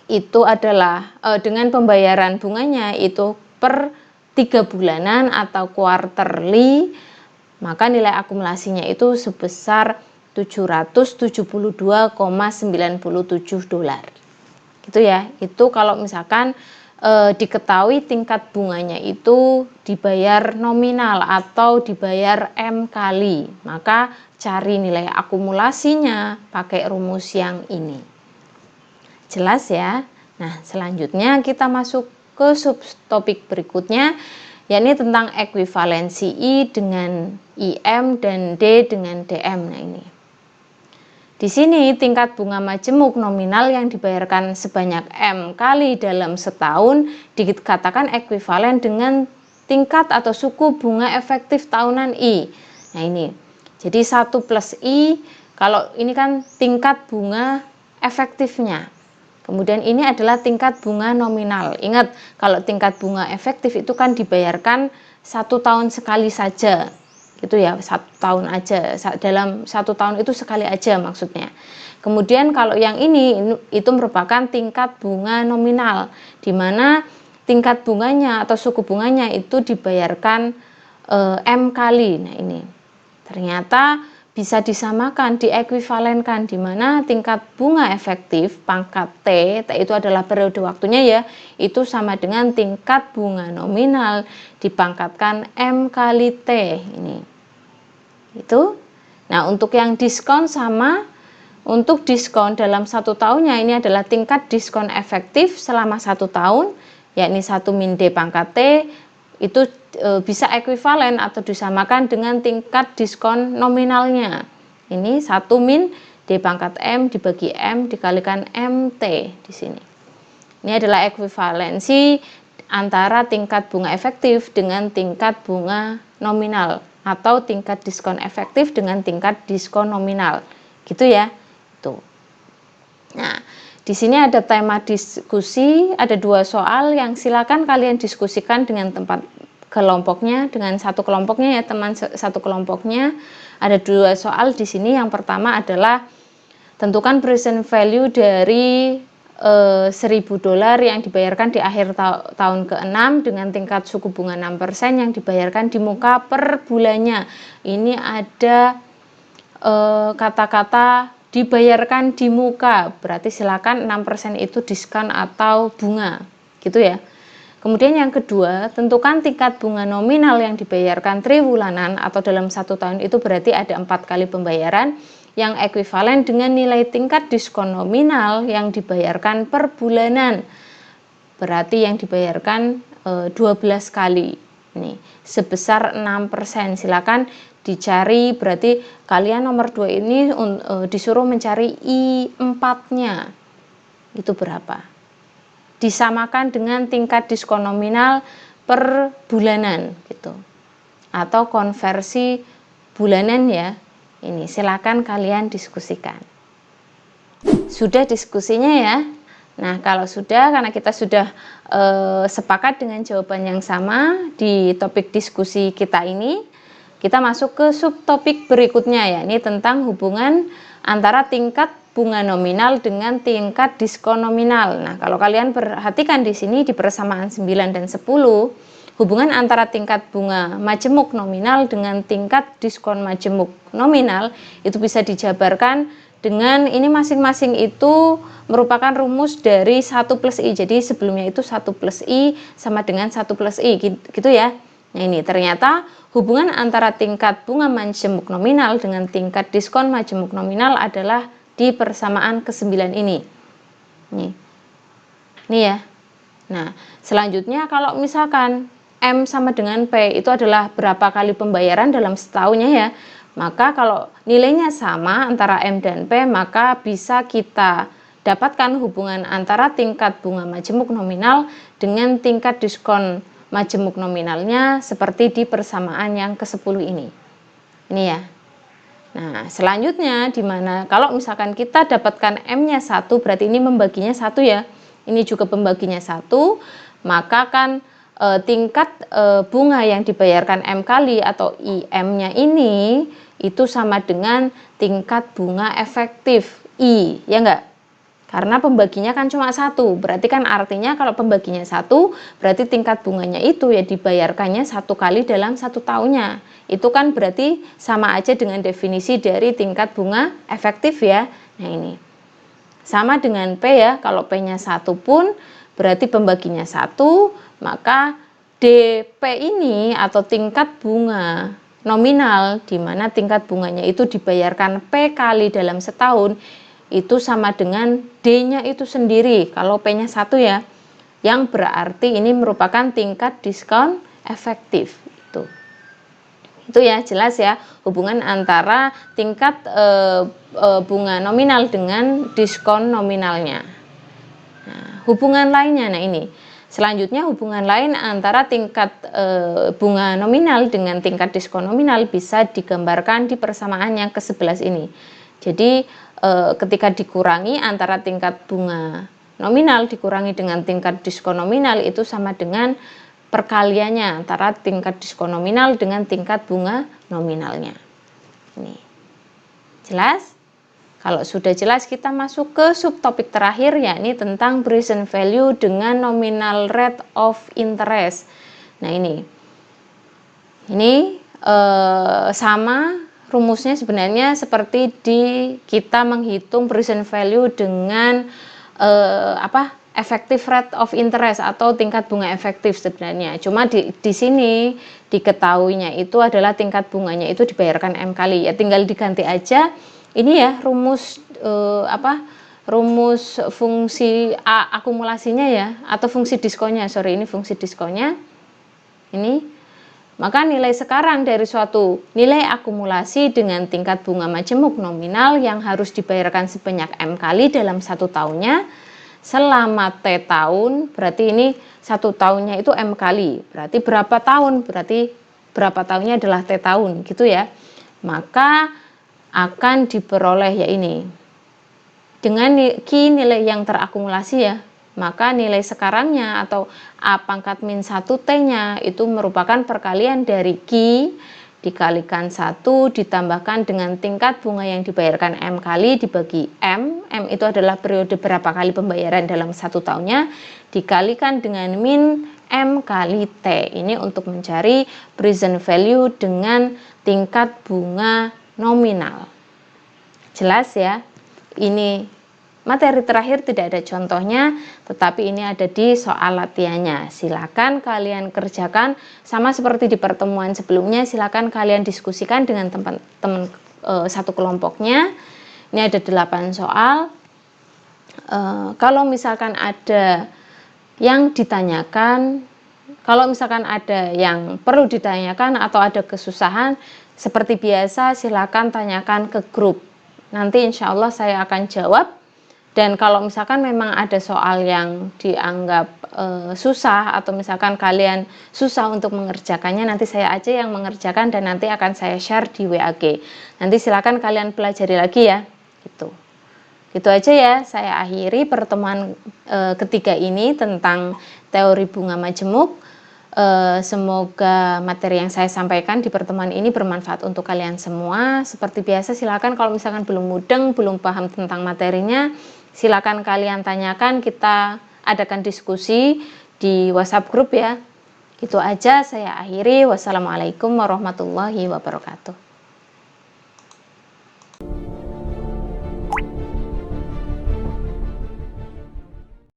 itu adalah dengan pembayaran bunganya itu per 3 bulanan atau quarterly, maka nilai akumulasinya itu sebesar $772,97. Gitu ya. Itu kalau misalkan diketahui tingkat bunganya itu dibayar nominal atau dibayar M kali, maka cari nilai akumulasinya pakai rumus yang ini. Jelas ya? Nah, selanjutnya kita masuk ke subtopik berikutnya, yakni tentang ekuivalensi I dengan IM dan D dengan DM. Nah, ini. Di sini tingkat bunga majemuk nominal yang dibayarkan sebanyak M kali dalam setahun dikatakan ekuivalen dengan tingkat atau suku bunga efektif tahunan I. Nah ini, jadi 1 plus I, kalau ini kan tingkat bunga efektifnya. Kemudian ini adalah tingkat bunga nominal. Ingat, kalau tingkat bunga efektif itu kan dibayarkan 1 tahun sekali saja. Itu ya, 1 tahun aja, dalam 1 tahun itu sekali aja maksudnya. Kemudian kalau yang ini itu merupakan tingkat bunga nominal, di mana tingkat bunganya atau suku bunganya itu dibayarkan M kali. Nah ini ternyata bisa disamakan, diekuivalenkan, di mana tingkat bunga efektif pangkat T itu adalah periode waktunya ya, itu sama dengan tingkat bunga nominal dipangkatkan M kali T ini. Itu. Nah, untuk yang diskon sama, untuk diskon dalam 1 tahunnya ini adalah tingkat diskon efektif selama 1 tahun, yakni 1 min D pangkat T, itu bisa ekuivalen atau disamakan dengan tingkat diskon nominalnya. Ini 1 min D pangkat M dibagi M dikalikan MT di sini. Ini adalah ekuivalensi antara tingkat bunga efektif dengan tingkat bunga nominal, atau tingkat diskon efektif dengan tingkat diskon nominal, gitu ya. Tuh. Nah, di sini ada tema diskusi, ada 2 soal yang silakan kalian diskusikan dengan tempat kelompoknya, dengan satu kelompoknya ya teman, satu kelompoknya. Ada 2 soal di sini. Yang pertama adalah tentukan present value dari $1.000 yang dibayarkan di akhir tahun ke-6 dengan tingkat suku bunga 6% yang dibayarkan di muka per bulannya. Ini ada kata-kata dibayarkan di muka, berarti silakan 6% itu diskon atau bunga, gitu ya. Kemudian yang kedua, tentukan tingkat bunga nominal yang dibayarkan triwulanan atau dalam 1 tahun itu berarti ada 4 kali pembayaran yang ekuivalen dengan nilai tingkat diskon nominal yang dibayarkan per bulanan. Berarti yang dibayarkan 12 kali. Nih, sebesar 6%. Silakan dicari, berarti kalian nomor 2 ini disuruh mencari I4-nya. Itu berapa? Disamakan dengan tingkat diskon nominal per bulanan gitu. Atau konversi bulanan ya. Ini silakan kalian diskusikan. Sudah diskusinya ya. Nah, kalau sudah, karena kita sudah sepakat dengan jawaban yang sama di topik diskusi kita ini, kita masuk ke subtopik berikutnya ya. Ini tentang hubungan antara tingkat bunga nominal dengan tingkat diskon nominal. Nah, kalau kalian perhatikan di sini di persamaan 9 dan 10, hubungan antara tingkat bunga majemuk nominal dengan tingkat diskon majemuk nominal itu bisa dijabarkan dengan ini masing-masing itu merupakan rumus dari 1 plus I. Jadi sebelumnya itu 1 plus I sama dengan 1 plus I gitu ya. Nah, ini ternyata hubungan antara tingkat bunga majemuk nominal dengan tingkat diskon majemuk nominal adalah di persamaan ke-9 ini. Nih ya. Nah, selanjutnya kalau misalkan M sama dengan P itu adalah berapa kali pembayaran dalam setahunnya ya. Maka kalau nilainya sama antara M dan P, maka bisa kita dapatkan hubungan antara tingkat bunga majemuk nominal dengan tingkat diskon majemuk nominalnya seperti di persamaan yang ke-10 ini. Ini ya. Nah, selanjutnya di mana kalau misalkan kita dapatkan M-nya 1, berarti ini membaginya 1 ya. Ini juga pembaginya 1, maka kan tingkat bunga yang dibayarkan M kali atau IM-nya ini itu sama dengan tingkat bunga efektif I, ya enggak? Karena pembaginya kan cuma 1, berarti kan artinya kalau pembaginya 1, berarti tingkat bunganya itu ya dibayarkannya 1 kali dalam 1 tahunnya. Itu kan berarti sama aja dengan definisi dari tingkat bunga efektif ya. Nah ini. Sama dengan P ya, kalau P-nya 1 pun berarti pembaginya 1, maka DP ini atau tingkat bunga nominal di mana tingkat bunganya itu dibayarkan P kali dalam setahun itu sama dengan D-nya itu sendiri kalau P-nya 1 ya, yang berarti ini merupakan tingkat diskon efektif. Itu ya, jelas ya hubungan antara tingkat bunga nominal dengan diskon nominalnya. Nah, hubungan lainnya, nah ini selanjutnya hubungan lain antara tingkat bunga nominal dengan tingkat diskon nominal bisa digambarkan di persamaan yang ke-11 ini. Jadi ketika dikurangi antara tingkat bunga nominal dikurangi dengan tingkat diskon nominal itu sama dengan perkaliannya antara tingkat diskon nominal dengan tingkat bunga nominalnya. Ini jelas? Kalau sudah jelas kita masuk ke subtopik terakhir, yakni tentang present value dengan nominal rate of interest. Nah ini sama rumusnya sebenarnya seperti di kita menghitung present value dengan effective rate of interest atau tingkat bunga efektif sebenarnya. Cuma di sini diketahuinya itu adalah tingkat bunganya itu dibayarkan M kali. Ya tinggal diganti aja. Ini ya rumus rumus fungsi akumulasinya ya, atau fungsi diskonnya. Sorry, ini fungsi diskonnya. Ini maka nilai sekarang dari suatu nilai akumulasi dengan tingkat bunga majemuk nominal yang harus dibayarkan sebanyak M kali dalam 1 tahunnya selama T tahun, berarti ini 1 tahunnya itu M kali, berarti berapa tahun? Berarti berapa tahunnya adalah T tahun gitu ya. Maka akan diperoleh ya ini dengan nilai yang terakumulasi ya. Maka nilai sekarangnya atau A pangkat min 1 T-nya itu merupakan perkalian dari Q dikalikan 1 ditambahkan dengan tingkat bunga yang dibayarkan M kali dibagi M. M itu adalah periode berapa kali pembayaran dalam 1 tahunnya dikalikan dengan min M kali T. Ini untuk mencari present value dengan tingkat bunga nominal. Jelas ya? Ini materi terakhir tidak ada contohnya, tetapi ini ada di soal latihannya. Silakan kalian kerjakan sama seperti di pertemuan sebelumnya. Silakan kalian diskusikan dengan teman-teman satu kelompoknya. Ini ada 8 soal. Kalau misalkan ada yang ditanyakan, kalau misalkan ada yang perlu ditanyakan atau ada kesusahan, seperti biasa silakan tanyakan ke grup. Nanti insya Allah saya akan jawab. Dan kalau misalkan memang ada soal yang dianggap susah atau misalkan kalian susah untuk mengerjakannya, nanti saya aja yang mengerjakan dan nanti akan saya share di WAG. Nanti silakan kalian pelajari lagi ya. Gitu aja ya, saya akhiri pertemuan ketiga ini tentang teori bunga majemuk. Semoga materi yang saya sampaikan di pertemuan ini bermanfaat untuk kalian semua. Seperti biasa, silakan kalau misalkan belum mudeng, belum paham tentang materinya, silakan kalian tanyakan, kita adakan diskusi di WhatsApp grup ya. Gitu aja saya akhiri. Wassalamualaikum warahmatullahi wabarakatuh.